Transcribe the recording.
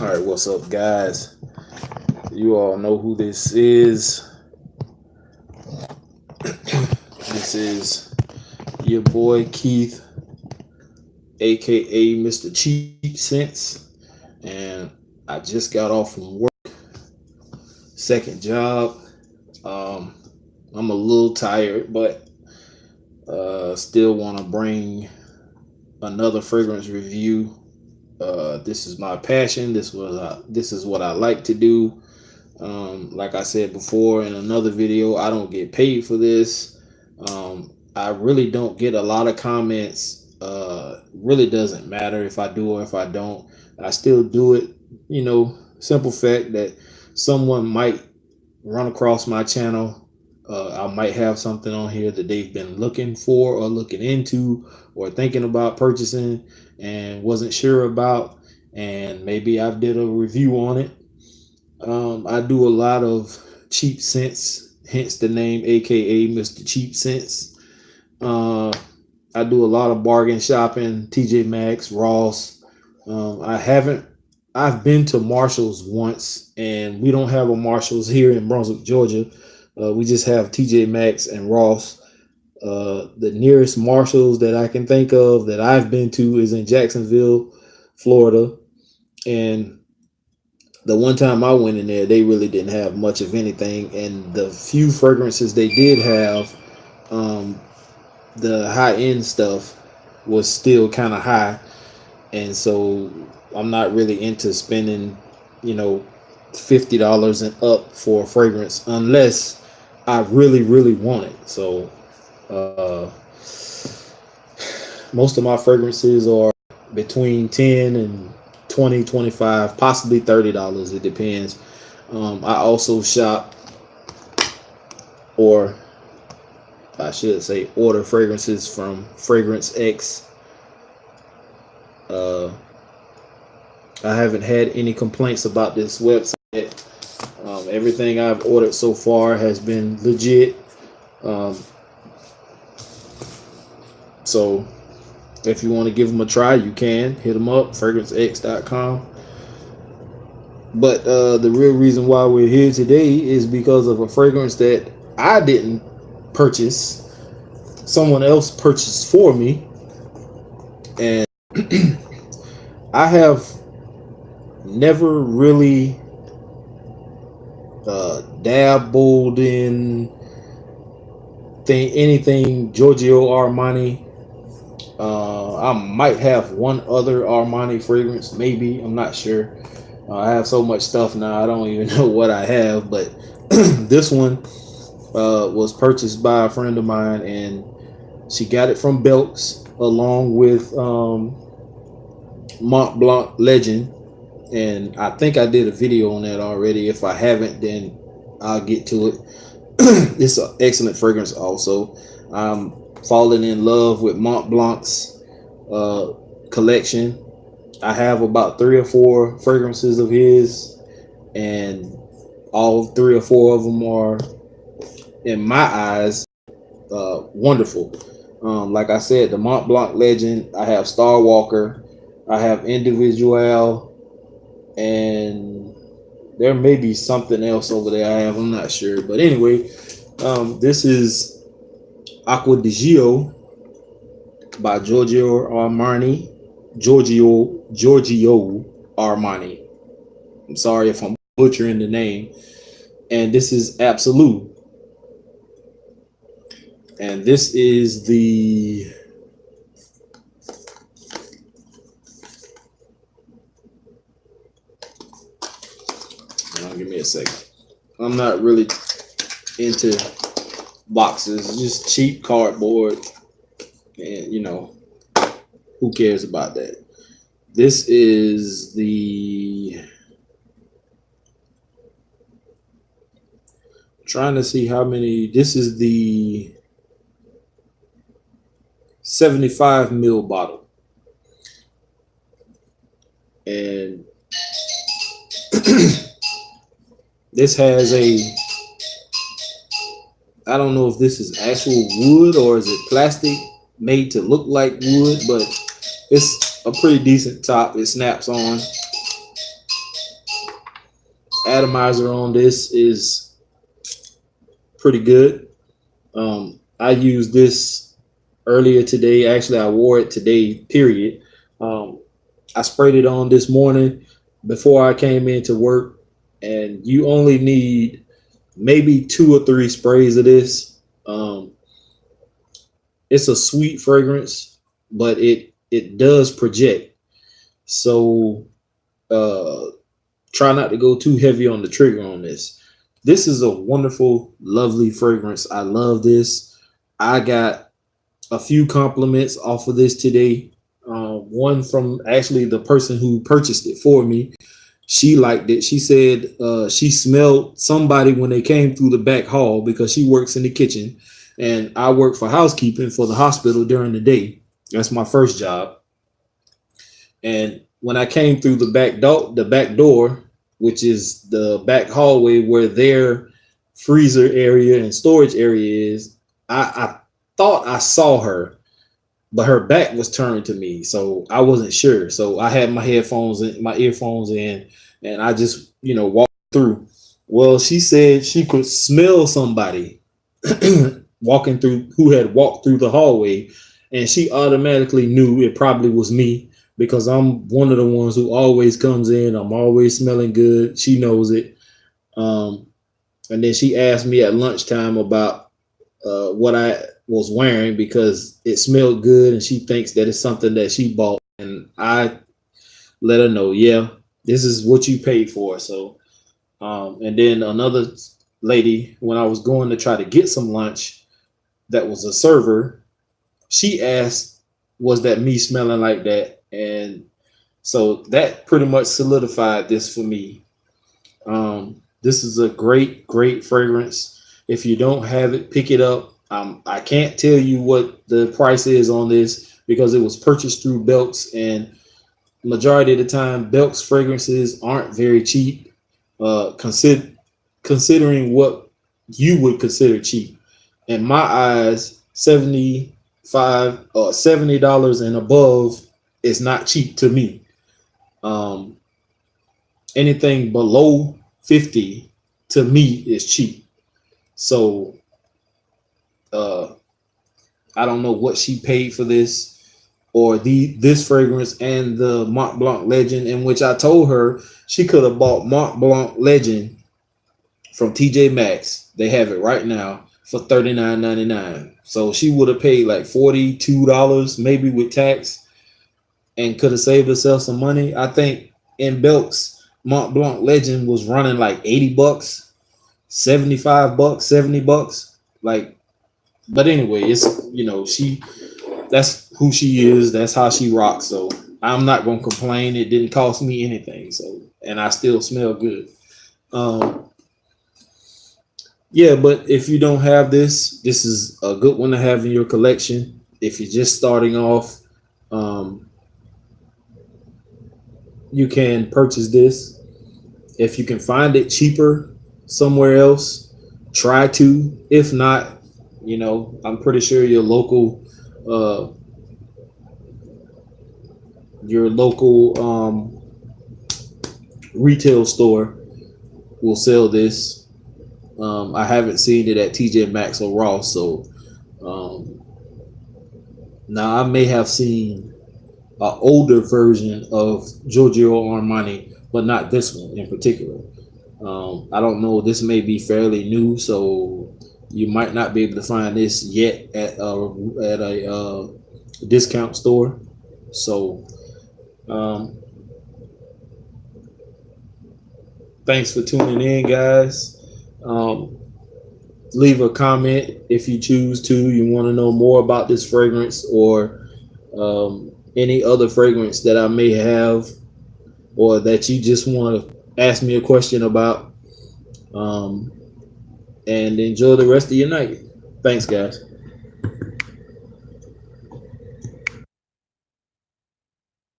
right, what's up, guys? You all know who this is. This is your boy Keith, aka Mr. Cheap Sense, and I just got off from work, second job. I'm a little tired, but still want to bring another fragrance review. This is my passion. This is what I like to do. Like I said before in another video, I don't get paid for this. I really don't get a lot of comments. Really doesn't matter if I do or if I don't. I still do it. Simple fact that someone might run across my channel. I might have something on here that they've been looking for or looking into or thinking about purchasing and wasn't sure about, and maybe I did a review on it. I do a lot of cheap scents, hence the name, aka Mr. Cheap Sense. I do a lot of bargain shopping, TJ Maxx, Ross. I've been to Marshall's once, and we don't have a Marshall's here in Brunswick, Georgia. We just have TJ Maxx and Ross. The nearest Marshalls that I can think of that I've been to is in Jacksonville, Florida. And the one time I went in there, they really didn't have much of anything. And the few fragrances they did have, the high-end stuff was still kind of high. And so I'm not really into spending, $50 and up for a fragrance unless I really, really want it. So most of my fragrances are between 10 and 20, 25, possibly $30. It depends. I also shop, or I should say order fragrances from Fragrance X. I haven't had any complaints about this website. Everything I've ordered so far has been legit. So if you want to give them a try, you can hit them up, fragrancex.com. But the real reason why we're here today is because of a fragrance that I didn't purchase. Someone else purchased for me. And I have never really dabbled in anything Giorgio Armani. I might have one other Armani fragrance, maybe. I'm not sure. I have so much stuff now, I don't even know what I have. But this one was purchased by a friend of mine, and she got it from Belk's along with Mont Blanc Legend. And I think I did a video on that already. If I haven't, then I'll get to it. It's an excellent fragrance also. I'm falling in love with Mont Blanc's collection. I have about 3 or 4 fragrances of his, and all 3 or 4 of them are, in my eyes, wonderful. Like I said, the Mont Blanc Legend, I have Star Walker, I have Individual, and there may be something else over there I'm not sure. But anyway, this is Acqua di Gio by Giorgio Armani. Giorgio Armani. I'm sorry if I'm butchering the name. And this is Absolu. And this is the give me a second. I'm not really into boxes, just cheap cardboard, and who cares about that? This is the, trying to see how many. This is the 75 ml bottle, and this has a, I don't know if this is actual wood or is it plastic made to look like wood, but it's a pretty decent top. It snaps on. atomizer on this is pretty good. I used this earlier today. Actually, I wore it today, period. Um, I sprayed it on this morning before I came into work, and you only need maybe 2 or 3 sprays of this. It's a sweet fragrance, but it does project. So uh, try not to go too heavy on the trigger on this. This is a wonderful, lovely fragrance. I love this. I got a few compliments off of this today. One from actually the person who purchased it for me. She liked it. She said she smelled somebody when they came through the back hall because she works in the kitchen, and I work for housekeeping for the hospital during the day. That's my first job. And when I came through the back door, which is the back hallway where their freezer area and storage area is, I thought I saw her, but her back was turned to me, so I wasn't sure. So I had my earphones in, and I just walked through. Well, she said she could smell somebody walking through who had walked through the hallway, and she automatically knew it probably was me because I'm one of the ones who always comes in. I'm always smelling good. She knows it. Um, and then she asked me at lunchtime about what I was wearing because it smelled good, and she thinks that it's something that she bought. And I let her know, yeah, this is what you paid for. So, and then another lady, when I was going to try to get some lunch, that was a server, she asked, was that me smelling like that? And so that pretty much solidified this for me. This is a great, great fragrance. If you don't have it, pick it up. I can't tell you what the price is on this because it was purchased through Belks, and majority of the time, Belks fragrances aren't very cheap. Considering what you would consider cheap, in my eyes, $75 or $70 and above is not cheap to me. Um, Anything below 50 to me is cheap. So I don't know what she paid for this or this fragrance and the Mont Blanc Legend, in which I told her she could have bought Mont Blanc Legend from TJ Maxx. They have it right now for $39.99. So she would have paid like $42 maybe with tax and could have saved herself some money. I think in Belk's Mont Blanc Legend was running like $80, $75, $70. Like, but anyway, it's that's who she is. That's how she rocks. So I'm not gonna complain. It didn't cost me anything. So, and I still smell good. Yeah, but if you don't have this, this is a good one to have in your collection. If you're just starting off, you can purchase this. If you can find it cheaper somewhere else, try to. If not, I'm pretty sure uh, your local retail store will sell this. I haven't seen it at TJ Maxx or Ross, so um, now I may have seen an older version of Giorgio Armani, but not this one in particular. I don't know. This may be fairly new, so you might not be able to find this yet at a discount store. So, thanks for tuning in, guys. Um, Leave a comment if you choose to. You want to know more about this fragrance or any other fragrance that I may have, or that you just want to ask me a question about. And enjoy the rest of your night. Thanks, guys.